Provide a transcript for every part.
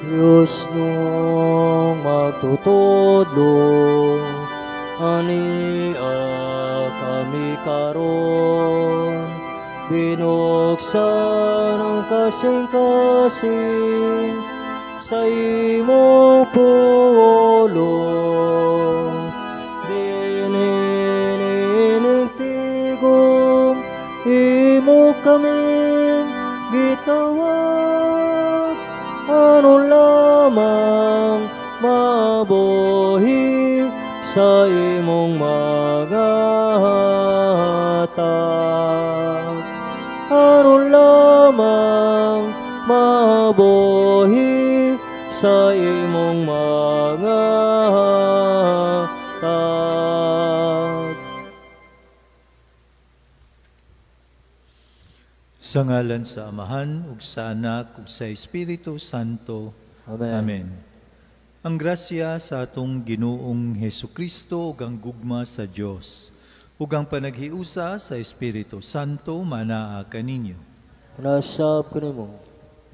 Diyos nung magtutudlo, ania kami karon, binuksan ang kasing-kasing sa imong pulong. Dinininigtigom, imo kaming gitawag, ano lamang mabuhi sa imong mga hatag. Ano lamang mabuhi sa imong mga hatag. Sa ngalan sa Amahan, ug sa Anak, ug sa Espiritu Santo. Amen. Amen. Ang grasya sa atong Ginoong Hesukristo ug ang gugma sa Dios ug ang panaghiusa sa Espiritu Santo manaa kaninyo. Nasab kanimo.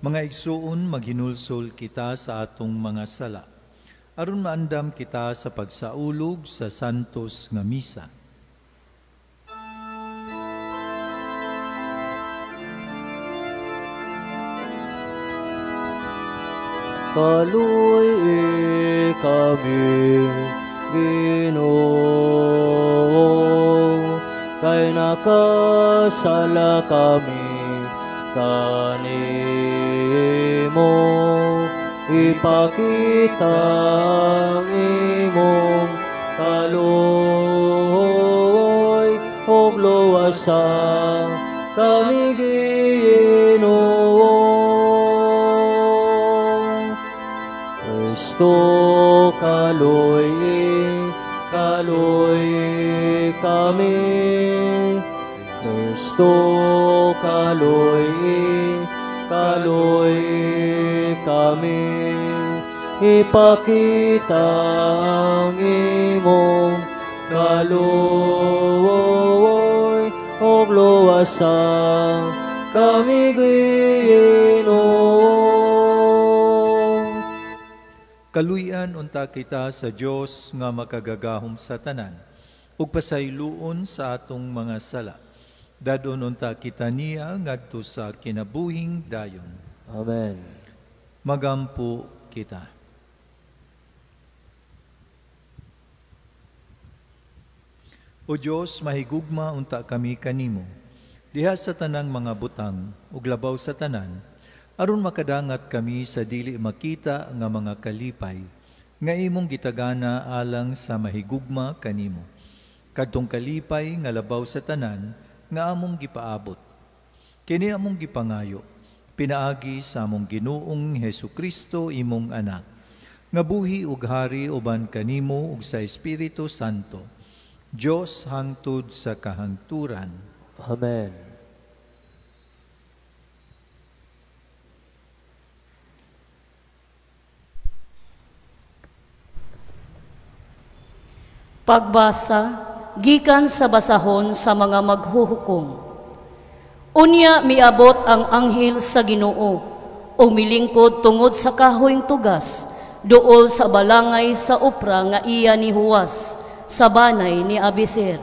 Mga igsuon, maghinulsol kita sa atong mga sala aron maandam kita sa pagsaulog sa santos nga misa. Kaluy kami, Ginoo, kay nakasala kami kanimo. Ipakita ang imong kaluoy, ug luwasan kami, Ginoo. Kristo, kaluy kami. Kristo, kaluy kami. Ipakita ang imong kaluoy, ug luwasan kami, Ginoo. Kaluyan unta kita sa Dios nga makagagahom sa tanan ug pasayloon sa atong mga sala. Dadon unta kita niya ngadto sa kinabuhing dayon. Amen. Magampo kita. O Dios, mahigugma unta kami kanimo, diha sa tanang mga butang ug labaw sa tanan, aron makadangat kami sa dili makita nga mga kalipay, nga imong gitagana alang sa mahigugma kanimo. Kadtong kalipay nga labaw sa tanan, nga among gipaabot. Kini among gipangayo, pinaagi sa among Ginoong Hesukristo imong anak, nga buhi ug hari uban kanimo ug sa Espiritu Santo, Dios hangtod sa kahangturan. Amen. Pagbasa, gikan sa basahon sa mga maghuhukom. Unya miabot ang anghel sa Ginoo, o milingkod tungod sa kahoyng tugas, duol sa balangay sa upra nga iya ni Huwas, sa banay ni Abiser.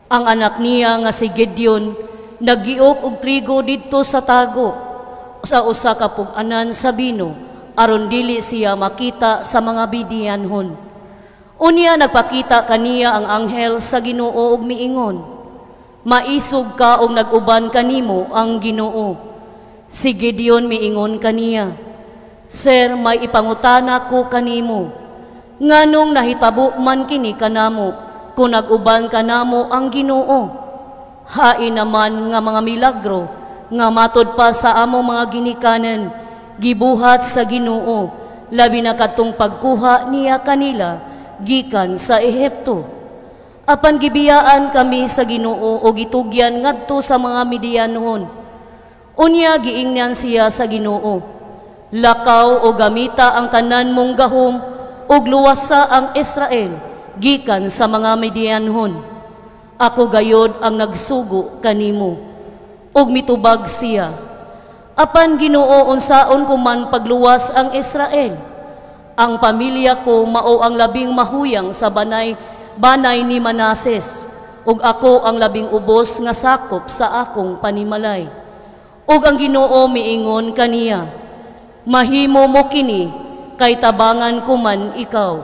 Ang anak niya nga si Gideon, naggiok og trigo didto sa tago, sa usa ka pug-anan sa bino, aron dili siya makita sa mga Midianhon. Unya nagpakita kaniya ang anghel sa Ginoo ug miingon, maisog ka og nag-uban kanimo ang Ginoo. Si Gideon miingon kaniya, Sir, may ipangutana ko kanimo, nganong nahitabo man kini kanamo kung nag-uban kanamo ang Ginoo? Hain naman nga mga milagro nga matod pa sa among mga ginikanan, gibuhat sa Ginoo, labi na kadtong pagkuha niya kanila gikan sa Ehipto. Apan gibiyaan kami sa Ginoo o gitugyan ngadto sa mga Midianhon. Unya giingnan siya sa Ginoo, lakaw o gamita ang tanan mong gahom ug luwasa ang Israel gikan sa mga Midianhon. Ako gayod ang nagsugo kanimo. ug mitubag siya. Apan Ginoo, unsaon ko man pagluwas ang Israel? Ang pamilya ko mao ang labing mahuyang sa banay ni Manases, ug ako ang labing ubos nga sakop sa akong panimalay. Ug ang Ginoo miingon kaniya, mahimo mo kini, kay tabangan ko man ikaw.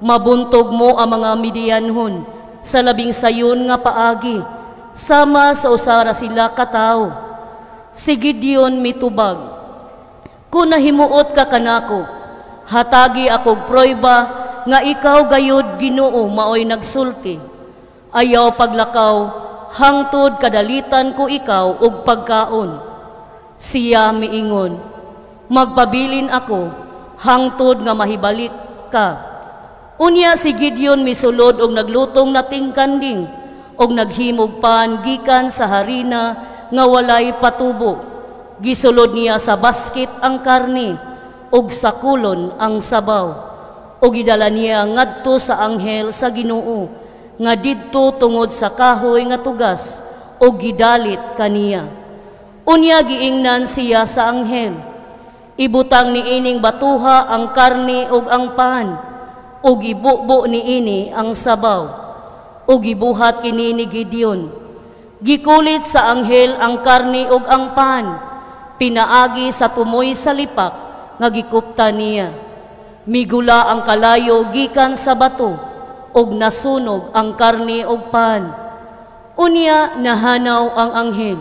Mabuntog mo ang mga Midianhon sa labing sayon nga paagi, sama sa usara sila katao. Si Gideon mitubag, kung nahimuot ka kanako, hatagi akog proyba nga ikaw gayud Ginoo maoy nagsulti. Ayaw paglakaw, hangtod kadalitan ko ikaw og pagkaon. Siya miingon, magpabilin ako, hangtod nga mahibalik ka. Unya si Gideon misulod og naglutong na tingkanding, og naghimog pan gikan sa harina nga walay patubo. Gisulod niya sa basket ang karne, og sa kulon ang sabaw. O gidala niya ngadto sa anghel sa Ginoo, nga didto tungod sa kahoy nga tugas, o gidalit kaniya. Unya giingnan siya sa anghel, ibutang niining batuha ang karne ug ang pan, ug ibubo niini ang sabaw, ug gibuhat kini ni Gideon. Gikulit sa anghel ang karne ug ang pan, pinaagi sa tumoy sa lipak nga gikupta niya. Migula ang kalayo gikan sa bato, ug nasunog ang karne ug pan. Unya nahanaw ang anghel.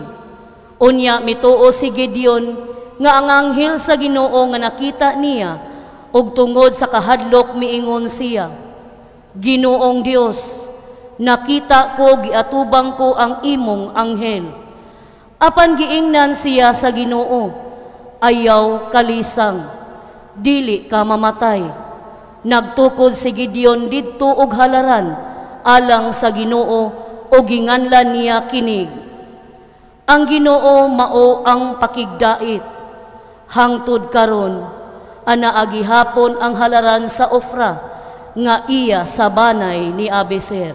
Unya mituo si Gideon nga ang anghel sa Ginoo nga nakita niya, ug tungod sa kahadlok miingon siya, Ginoong Dios, nakita ko giatubang ko ang imong anghel. Apan giingnan siya sa Ginoo, ayaw kalisang, dili ka mamatay. Nagtukod si Gideon didto og halaran alang sa Ginoo, o ginganlan niya kinig. Ang Ginoo mao ang pakigdait. Hangtod karon ana agihapon ang halaran sa Ofra nga iya sa banay ni Abiser.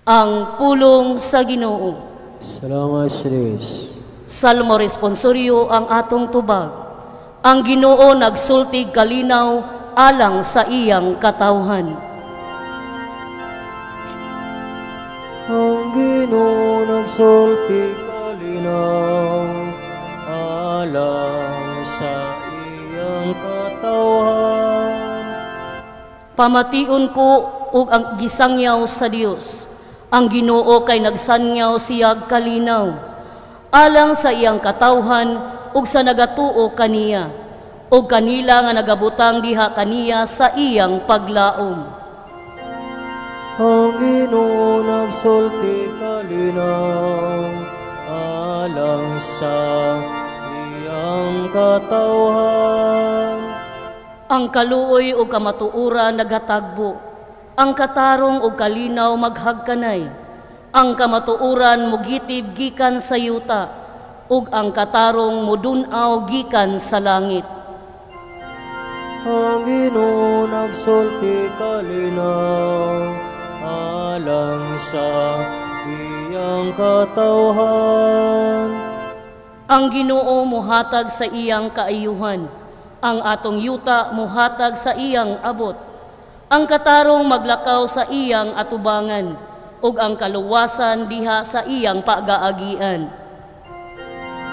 Ang pulong sa Ginoo. Salamat sa Diyos. Salmo responsoryo ang atong tubag. Ang Ginoo nagsultig kalinaw alang sa iyang katawhan. Ang Ginoo nagsulti kalinaw alang sa iyang katawhan. Pamation ko ug ang gisangyaw sa Dios. Ang Ginoo kay nagsangyaw siyag kalinaw alang sa iyang katawhan ug sa nagatuo kaniya, ug kanila nga nagabutang diha kaniya sa iyang paglaom. Ang Ginoo nagsulti kalinaw alang sa iyang katawhan. Ang kaluoy ug kamatuoran nagatagbo, ang katarong ug kalinaw maghagkanay. Ang kamatuoran mugitib gikan sa yuta, ug ang katarong mudun-aw gikan sa langit. Ang Ginoo nagsulti kalinaw alang sa iyang katawhan. Ang Ginoo muhatag sa iyang kaayuhan, ang atong yuta muhatag sa iyang abot. Ang katarong maglakaw sa iyang atubangan, ug ang kaluwasan diha sa iyang pagaagian.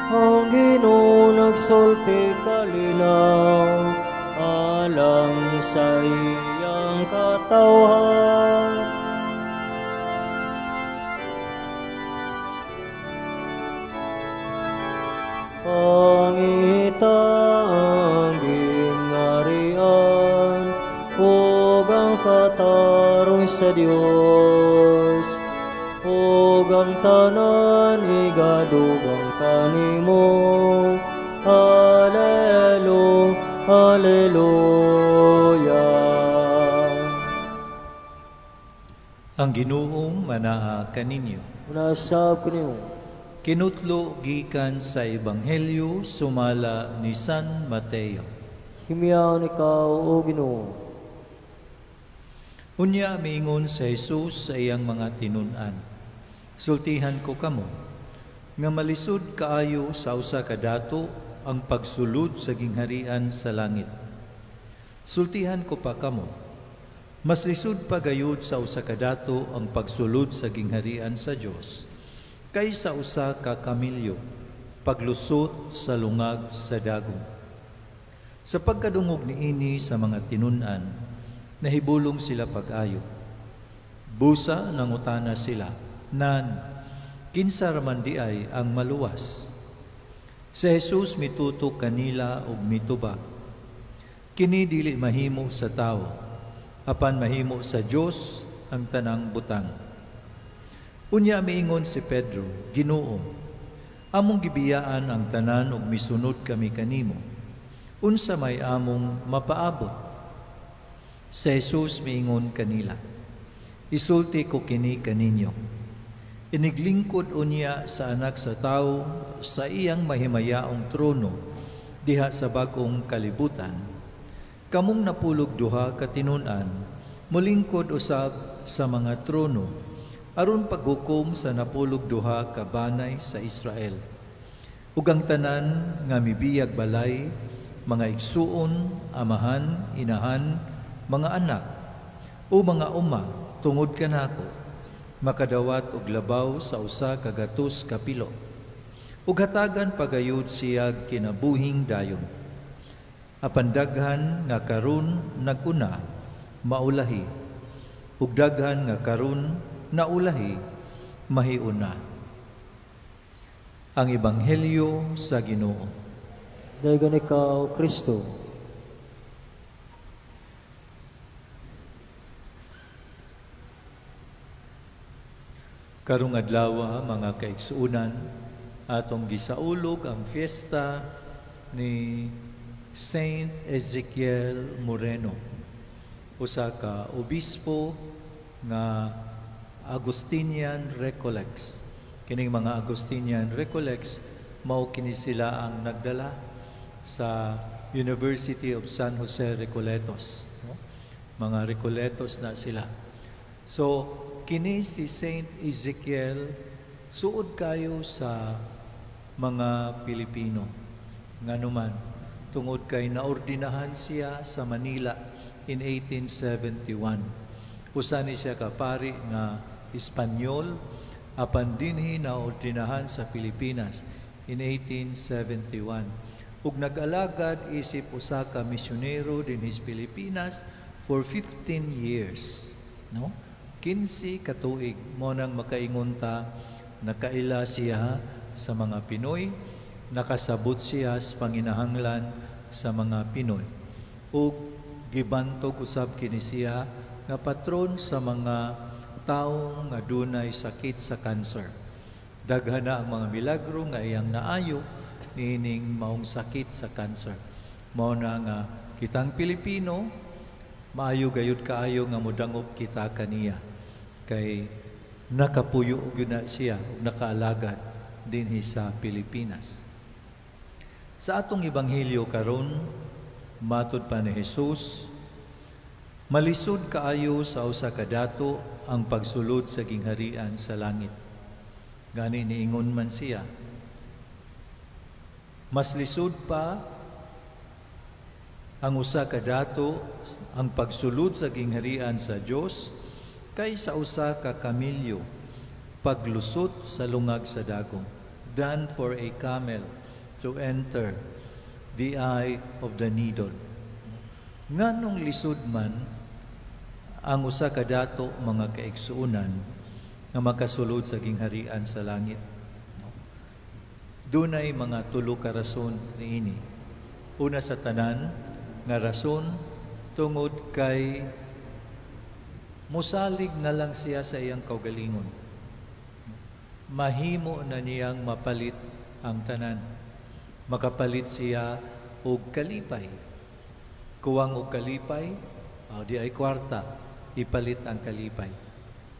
Ang Ginoo nagsulti kalinaw alang sa iyang katawhan. Pangita ang gingharian ug ang katarong sa Dios, ug ang tanan igadugang kanimo. Hallelujah, hallelujah. Ang Ginoong manaa kaninyo. Unasab ko niyo. Kinutlo gikan sa Ebanghelyo sumala ni San Mateo. Himiyaw ikaw, O Ginoo. Unya miingon sa Jesus sa iyang mga tinunan, Sultihan ko kamo, nga malisod kaayo sa usa ka dato ang pagsulod sa gingharian sa langit. Sultihan ko pa kamo, mas lisod pa gayud sa usa ka dato ang pagsulod sa gingharian sa Dios kaysa usa ka kamilyo paglusot sa lungag sa dagom. Sa pagkadungog niini sa mga tinun-an, nahibulong sila pag-ayo. Busa nangutana sila, nan, kinsa raman di ay ang maluwas? Si Jesus mitutok kanila og mituba. Kini dili mahimo sa tao, apan mahimo sa Dios ang tanang butang. Unya miingon si Pedro, Ginoo, among gibiyaan ang tanan og misunod kami kanimo. Unsa may among mapaabot? Si Jesus miingon kanila, isulti ko kini kaninyo. Iniglingkod unya sa anak sa tao sa iyang mahimayaong trono diha sa bagong kalibutan. Kamong napulog duha ka tinun-an, mulingkod usab sa mga trono, aron paghukom sa napulog duha ka banay sa Israel. Ug ang tanan nga mibiyag balay, mga igsuon, amahan, inahan, mga anak, o mga uma, tungod kanako, makadawat og labaw sa usa ka gatos ka pilo. Ug hatagan pagayud siya kinabuhing dayon. Apan daghan nga karon naguna, maulahi. Ug daghan nga karon naulahi, mahiuna. Ang Ebanghelyo sa Ginoo. Dayon ikaw, Kristo. Karong adlaw mga kaigsuunan, atong gisaulog ang fiesta ni Saint Ezekiel Moreno, usa ka obispo nga Agustinian Recollects. Kining mga Agustinian Recollects mao kini sila ang nagdala sa University of San Jose Recoletos. No? Mga Recoletos na sila. So, kini si Saint Ezekiel suod kayo sa mga Pilipino. Nganuman, tungod kay naordinahan siya sa Manila in 1871. Usa ni siya kapari nga Espanyol, apan dinhi naordinahan sa Pilipinas in 1871. Ug nag-alagad isip usa ka misyonero din his Pilipinas for 15 years. No? 15 ka tuig mo nang makaingon ta, nakaila siya sa mga Pinoy, nakasabot siya sa panginahanglan sa mga Pinoy. Ug gibantog usab kini siya nga patron sa mga tawo nga dunay sakit sa cancer. Daghan na ang mga milagro nga iyang naayo niining maong sakit sa cancer. Mao na nga kitang Pilipino, maayo gayud kaayo nga modangop kita kaniya. Kay nakapuyo og na siya ug nakaalagad dinhi sa Pilipinas. Sa atong ebanghelyo karon, matud pa ni Jesus, malisod kaayo sa usa ka dato ang pagsulod sa gingharian sa langit. Gani niingon man siya, mas lisod pa ang usa ka dato ang pagsulod sa gingharian sa Dios kaysa usa ka kamilyo paglusot sa lungag sa dagom, than for a camel to enter the eye of the needle. Nganong lisod man ang usa ka dato mga kaigsuunan nga makasulod sa gingharian sa langit? Dunay mga tulo ka rason niini. Una sa tanan nga rason tungod kay musalig na lang siya sa iyang kaugalingon. Mahimo na niyang mapalit ang tanan. Makapalit siya og kalipay. Kuwang og kalipay, di ay kwarta, ipalit ang kalipay.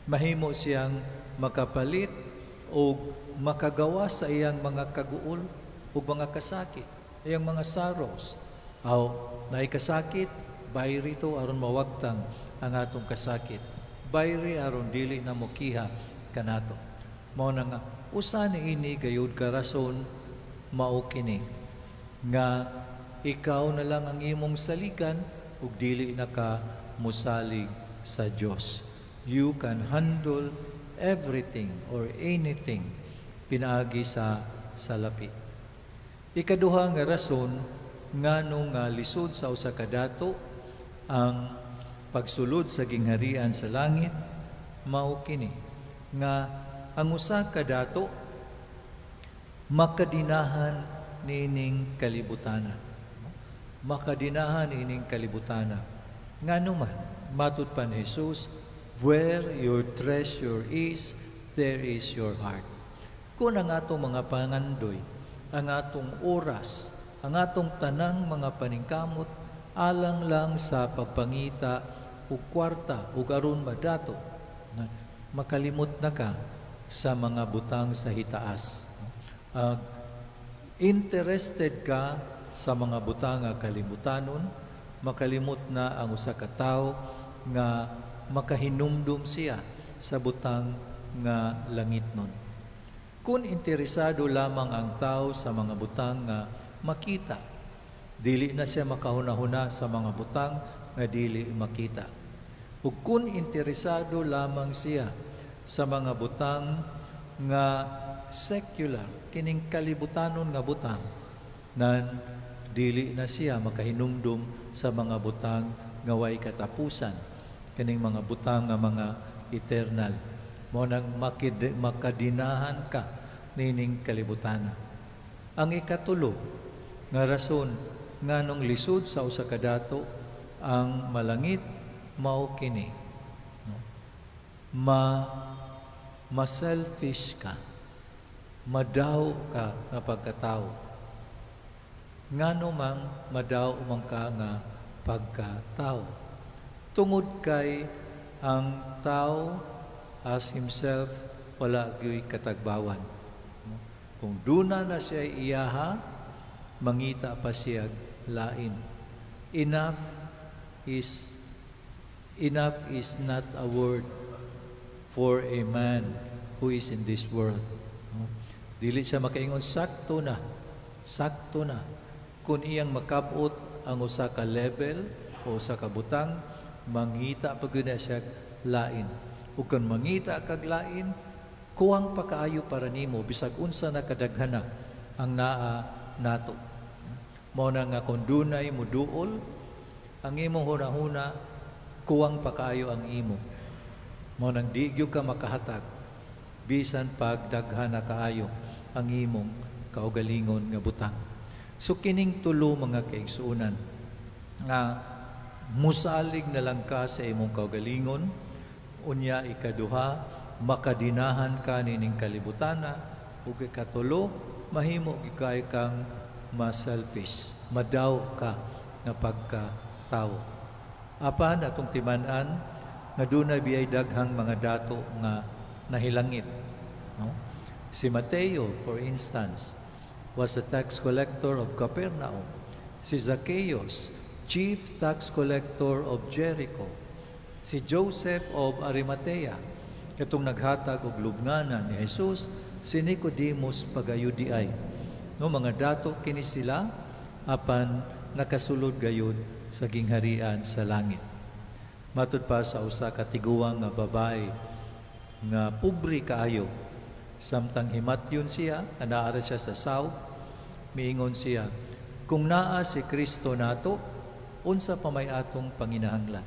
Mahimo siyang makapalit o makagawa sa iyang mga kaguol o mga kasakit, iyang mga sorrows. Naay kasakit, bayri to aron mawagtang ang atong kasakit. Bayri aron dili na mokiha kanato. Mao na nga usa niini gayud ka rason mao kini nga ikaw na lang ang imong saligan ug dili na ka musalig sa Dios. You can handle everything or anything pinaagi sa salapi. Ikaduha nga rason nganong nga lisod sa usa ka dato ang pagsulod sa gingharian sa langit mao kini nga ang usa ka dato makadinahan niining kalibutana. Makadinahan niining kalibutana. Ngano man matud pa ni Jesus, where your treasure is, there is your heart. Kung ang atong mga pangandoy, ang atong oras, ang atong tanang mga paningkamot, alang lang sa pagpangita o kwarta o karon madato, makalimot na ka sa mga butang sa hitaas. Interested ka sa mga butang nga kalibutanon, makalimot na ang usa ka tawo nga makahinumdum siya sa butang nga langitnon. Kung interesado lamang ang tao sa mga butang nga makita, dili na siya makahuna-huna sa mga butang nga dili makita. Ug kung interesado lamang siya sa mga butang nga secular, kining kalibutanon nga butang, nan dili na siya makahinumdum sa mga butang nga way katapusan, kining mga butang nga mga eternal. Mo nang makadinahan ka nining kalibutana. Ang ikatulo nga rason nganong lisod sa usa ka dato ang malangit mao kini. Ma-selfish ka, madaw ka nga pagkatao. Ngano mang madaw man ka nga pagkatao. Tungod kay ang tao as himself wala gyud katagbawan. Kung duna na siya iyaha, mangita pa siya lain. Enough is not a word for a man who is in this world. Dili siya makaingon sakto na. Kung iyang makabot ang usa ka level o usa ka butang, mangita pa gyud siya lain. Ug kung mangita kag lain, kuwang pa kaayo para nimo bisag unsa na kadaghana ang naa nato. Mao na nga kung dunay muduol ang imong hunahuna, kuwang pa kaayo ang imo. Mao nang di gyud ka makahatag bisan pagdaghana kaayo ang imong kaugalingon nga butang. So kining tulo mga kaigsuonan nga musalig na lang ka sa imong kaugalingon, unya ikaduha makadinahan ka nining kalibutana, ug ikatulo mahimo gikay kang ma-selfish, madaw ka nga pagkatao. Apan atong timan-an nga dunay biyay daghang mga dato nga nahilangit. No? Si Mateo, for instance, was a tax collector of Capernaum. Si Zacchaeus, chief tax collector of Jericho. Si Joseph of Arimathea, katong naghatag og lubnganan ni Jesus. Si Nicodemus pagayudiay. No, mga dato kini sila apan nakasulod gayud sa gingharian sa langit. Matud pa sa usa ka tiguang nga babae nga pobre kaayo, samtang himatyon siya, anaara siya sa south, miingon siya, kung naa si Kristo nato, unsa pa may atong panginahanglan.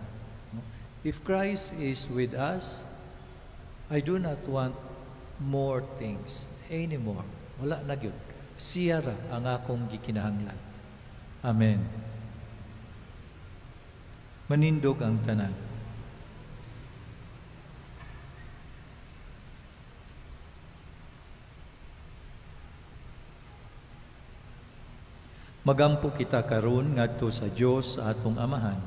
If Christ is with us, I do not want more things anymore. Wala na gyud. Siya ra ang akong gikinahanglan. Amen. Manindog ang tanan. Magampo kita karon ngadto sa Dios sa atong Amahan,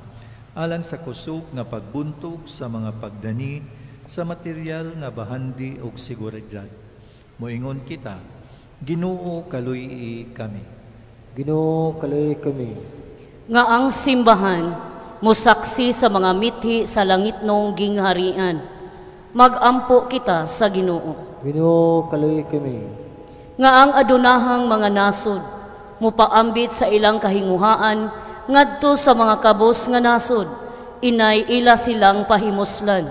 alang sa kusog nga pagbuntog sa mga pagdani sa material nga bahandi ug seguridad. Moingon kita, Ginoo kaluy kami. Ginoo kaluy kami. Nga ang simbahan musaksi sa mga mithi sa langitnong gingharian. Magampo kita sa Ginoo. Ginoo kaloy kami. Nga ang adunahang mga nasod, mupaambit sa ilang kahinguhaan, ngadto sa mga kabos nga nasod, inay ila silang pahimuslan.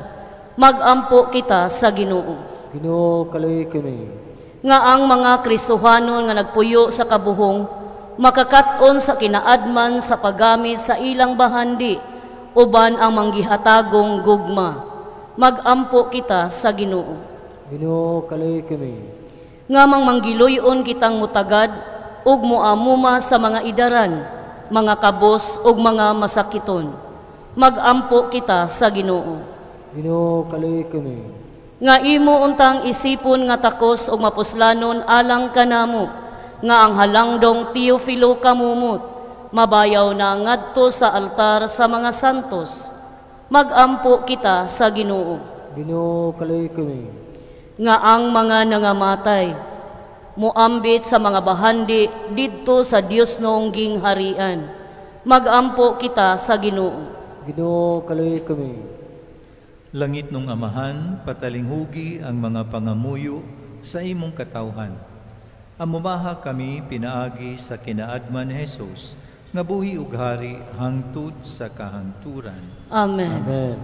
Magampo kita sa Ginoo. Ginoo kaloy kami. Nga ang mga Kristohanon nga nagpuyo sa kabuhong, makakat-on sa kinaadman sa paggamit sa ilang bahandi, uban ang manggihatagong gugma. Magampo kita sa Ginoo. Ginoo kaloy kami. Nga manggiluyon kitang mutagad, ug muamuma sa mga idaran, mga kabos ug mga masakiton. Magampo kita sa Ginoo. Ginoo kaloy kami. Nga imo untang isipon nga takos ug mapuslanon alang kanamo, nga ang halangdong Teofilo kamumot, mabayaw na ngadto sa altar sa mga santos. Magampo kita sa Ginoo. Ginoo kaloy kami. Nga ang mga nangamatay, muambit sa mga bahandi didto sa Dios noong gingharian. Magampo kita sa Ginoo. Ginoo kaloy kami. Langit nung Amahan, patalinghugi ang mga pangamuyo sa imong katawhan. Amumaha kami pinaagi sa kinaadman Jesus, nga buhi ug hari hangtod sa kahangturan. Amen. Amen.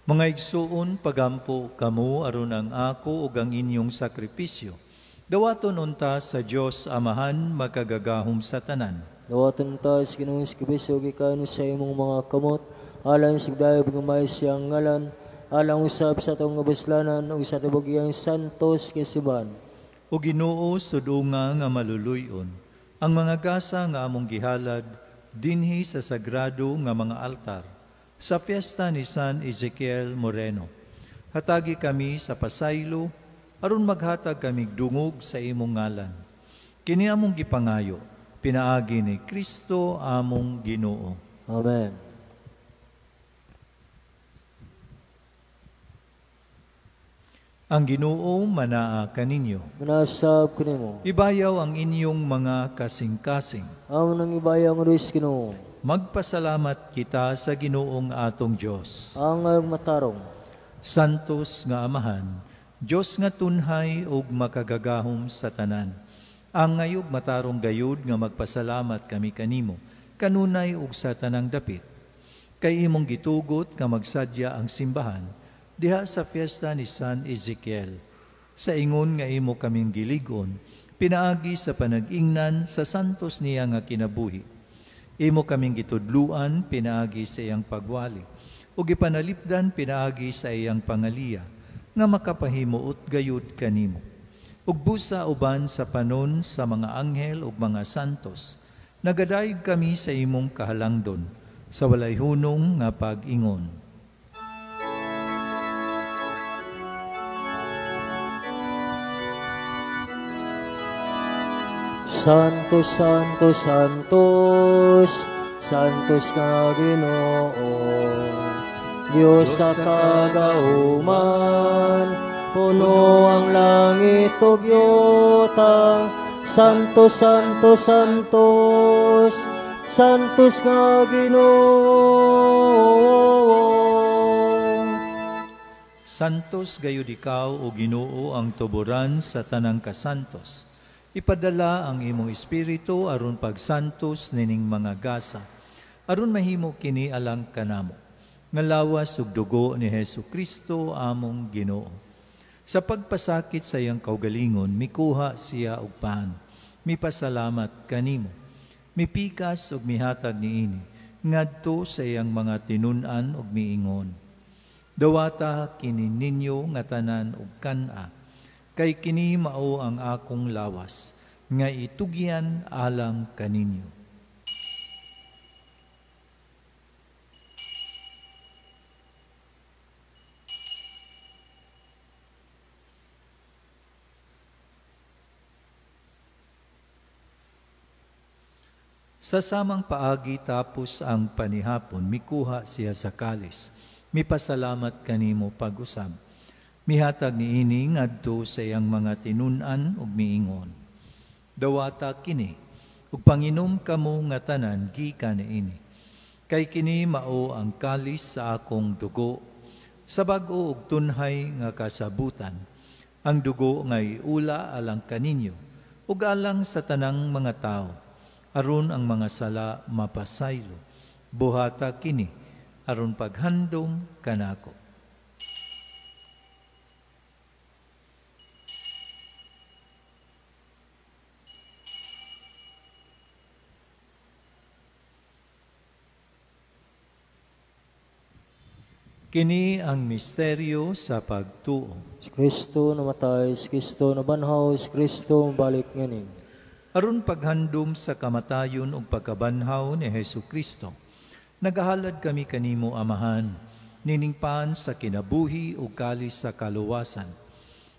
Mga igsuon, pagampo kamo aron ang ako ug ang inyong sakripisyo. Dawaton unta sa Dios Amahan makagagahom sa tanan. Dawaton ta sa Ginoong Kristo gikan sa imong mga kamot, alang sigdayo bigumay siyang ngalan, alang usab sa tong abuslanan ug sa tubugyang santos kesiban. O Ginoo sudunga nga maluluyon, ang mga gasa nga among gihalad dinhi sa sagrado nga mga altar, sa fiesta ni San Ezekiel Moreno. Hatagi kami sa pasaylo, aron maghatag kami dungog sa imong ngalan. Kini among gipangayo, pinaagi ni Kristo among Ginoo. Amen. Ang Ginoo manaa kaninyo. Manasab kanimo. Ibayaw ang inyong mga kasing-kasing. Amo nang ibayang Luis Ginoo. Magpasalamat kita sa Ginoong atong Dios. Ang matarong. Santos nga Amahan, Dios nga tunhay ug makagagahom sa tanan. Ang ngayog matarong gayud nga magpasalamat kami kanimo, kanunay ug sa tanang dapit. Kay imong gitugot nga magsadya ang simbahan diha sa fiesta ni San Ezekiel. Sa ingon nga imo kaming giligon, pinaagi sa panag-ingnan sa santos niya nga kinabuhi. Imo kaming gitudluan pinaagi sa iyang pagwali, ug ipanalipdan pinaagi sa iyang pangaliya, nga makapahimuot gayud kanimo. Ug busa uban sa panon sa mga anghel ug mga santos, nagadayeg kami sa imong kahalangdon, sa walay hunong nga pag-ingon. Santos, Santos, Santos, Santos nga Ginoo, Diyos sa kagauman, puno ang langit ug yutang. Santos, Santos, Santos, Santos nga Ginoo. Santos gayud ikaw o Ginoo ang tuburan sa tanang kasantos. Ipadala ang imong espiritu aron pagsantos nining mga gasa, aron mahimo kini alang kanamo, nga lawas ug dugo ni Hesukristo among Ginoo. Sa pagpasakit sa iyang kaugalingon, mikuha siya og pan, mipasalamat kanimo, mipikas ug mihatag niini, ngadto sa iyang mga tinun-an ug miingon. Dawata kini ninyo nga tanan ug kan-a, kay kini mao ang akong lawas, nga itugyan alang kaninyo. Sa samang paagi tapos ang panihapon, mikuha siya sa kalis, mipasalamat kanimo pag-usab. Mihatag niini ngadto sa iyang mga tinun-an ug miingon. Dawata kini, ug panginom kamo nga tanan gikan niini. Kay kini mao ang kalis sa akong dugo, sa bag-o ug tunhay nga kasabutan, ang dugo nga iula alang kaninyo, ug alang sa tanang mga tao, aron ang mga sala mapasaylo. Buhata kini, aron paghandom kanako. Kini ang misteryo sa pagtuo. Si Kristo namatay, si Kristo nabanhaw, si Kristo balik nganing. Aron paghandom sa kamatayon ug pagkabanhaw ni Hesu Kristo, nagahalad kami kanimo, Amahan, niningpan sa kinabuhi ug kalis sa kaluwasan.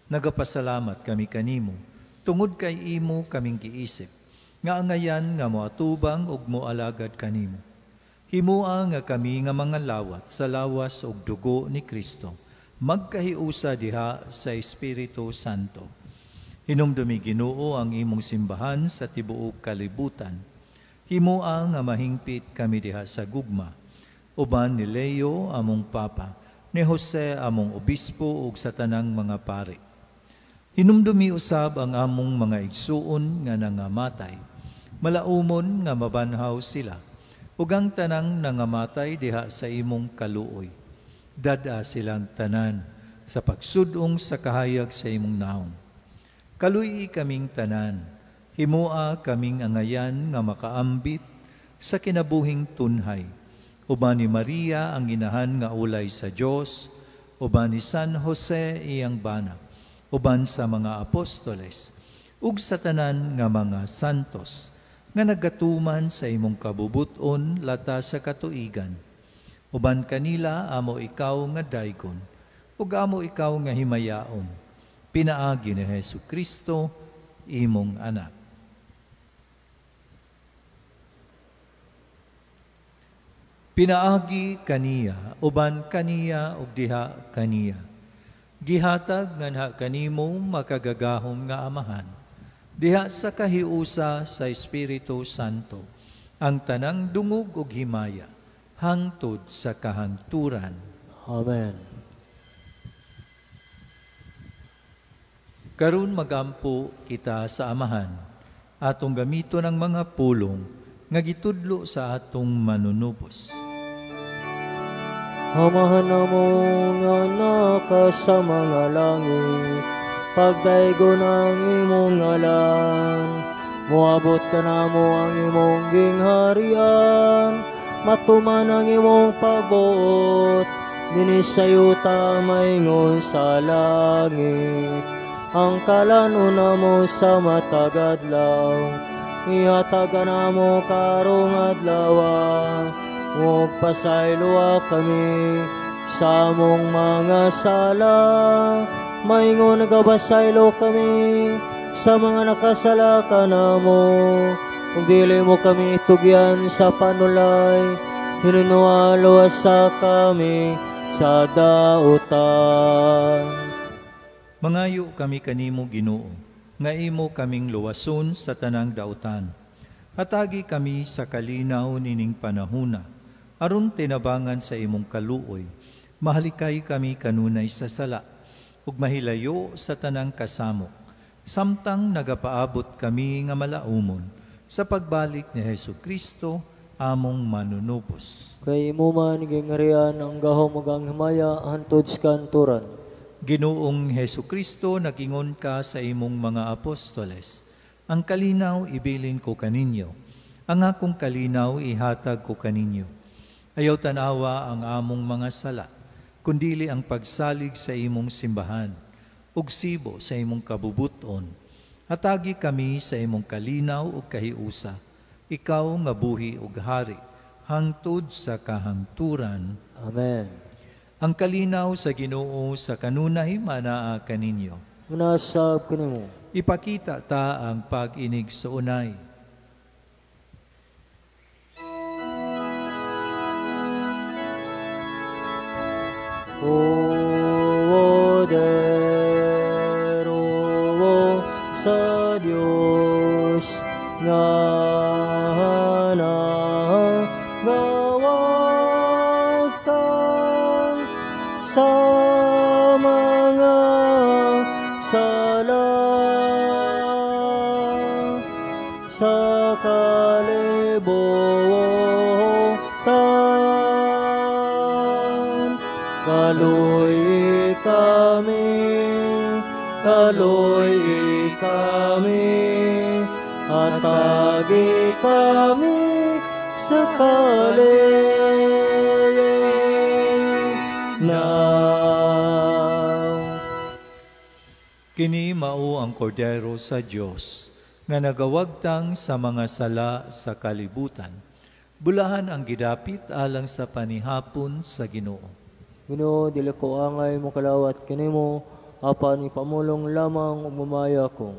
Nagapasalamat kami kanimo, tungod kay imo kaming giisip, nga angayan nga moatubang ug moalagad kanimo. Himua nga kami nga mga lawat sa lawas ug dugo ni Kristo, magkahiusa diha sa Espiritu Santo. Hinumdumi Ginoo ang imong simbahan sa tibuok kalibutan. Himua nga mahingpit kami diha sa gugma, uban ni Leo among Papa, ni Jose among Obispo ug sa tanang mga pari. Hinumdumi usab ang among mga igsuon nga nangamatay, malaumon nga mabanhaw sila, ug ang tanang nangamatay diha sa imong kaluoy. Dada silang tanan sa pagsudong sa kahayag sa imong naong. Kaluy kaming tanan, himua kaming angayan nga makaambit sa kinabuhing tunhay. Uban ni Maria ang inahan nga ulay sa Dios, uban ni San Jose iyang bana, uban sa mga apostoles, ug sa tanan nga mga santos, nga nagatuman sa imong kabubuton lata sa katuigan. Uban kanila amo ikaw nga daygon, ug amo ikaw nga himayaon, pinaagi ni Hesu Kristo, imong anak. Pinaagi kaniya, uban kaniya ug diha kaniya. Gihatag nga nha kanimo makagagahom nga Amahan, diha sa kahiusa sa Espiritu Santo, ang tanang dungog ug himaya, hangtod sa kahangturan. Amen. Karon magampo kita sa Amahan, atong gamito ng mga pulong nga gitudlo sa atong manunubos. Amahan namong anak ka sa mga langit, pagdaygo ng imong ngalan, moabot ka na mo ang imong gingharian, matuman ang imong pagbuot, dinisayuta maingon sa langit. Ang kalanuna mo sa matagadlaw, ihatag ka na mo karong adlaw, huwag pasayloa kami sa among mga sala. Maingon nagabasaylo kami sa mga nakasala ka na mo. Kung dili mo kami itugyan sa panulay, hinunualuwas sa kami sa dautan. Mangayo kami kanimo, Ginoo, nga imo kaming luwason sa tanang dautan. Hatagi kami sa kalinaw nining panahuna, aron tinabangan sa imong kaluoy. Mahalikay kami kanunay sa sala, ug mahilayo sa tanang kasamok, samtang nagapaabot kami nga malaumon sa pagbalik ni Hesu Kristo, among manunubos. Kay imo man gingharian ang gahom ug ang himaya hantod sa kanturan. Ginoong Hesu Kristo, nagingon ka sa imong mga apostoles, ang kalinaw ibilin ko kaninyo, ang akong kalinaw ihatag ko kaninyo. Ayaw tanawa ang among mga sala, kundili ang pagsalig sa imong simbahan, ug sibo sa imong kabubuton. Hatagi kami sa imong kalinaw ug kahiusa, ikaw nga buhi ug hari, hangtod sa kahangturan. Amen. Ang kalinaw sa Ginoo sa kanunay manaa kaninyo. Munasab kanimo. Ipakita ta ang pag-inig sa unay. Poderoo sa Diyos nga nagawag kang sa sa kalibutan. Kaluy kami, at agi kami sa kalinaw. Kini mao ang kordero sa Dios nga nagawagtang sa mga sala sa kalibutan. Bulahan ang gidapit alang sa panihapon sa Ginoo. Ginoo, dili ko angay mo kalawat kanimo, apan ipamulong lamang umamaya ko.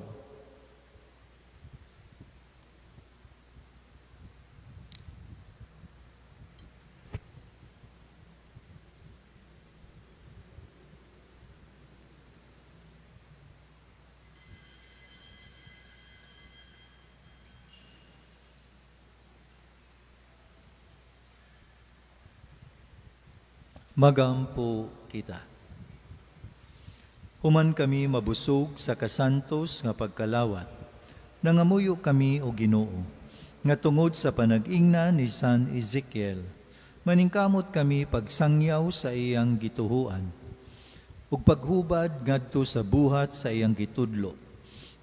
Magampo kita. Human kami mabusog sa kasantos nga pagkalawat, nangamuyo kami o Ginoo, nga tungod sa panag-ingna ni San Ezekiel, maningkamot kami pagsangyaw sa iyang gituhuan, ug paghubad ngadto sa buhat sa iyang gitudlo.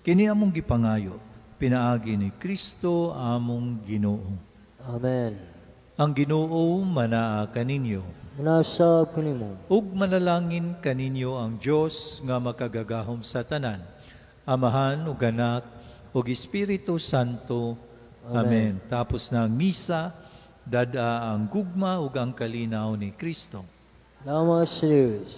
Kini among gipangayo, pinaagi ni Kristo among Ginoo. Amen. Ang Ginoo manaa kaninyo. Manasab kanimo. Ug manalangin kaninyo ang Dios nga makagagahom sa tanan, Amahan ug Anak ug Espiritu Santo. Amen. Tapos na ang misa, dada ang gugma ug ang kalinaw ni Kristo. Lamas Deus.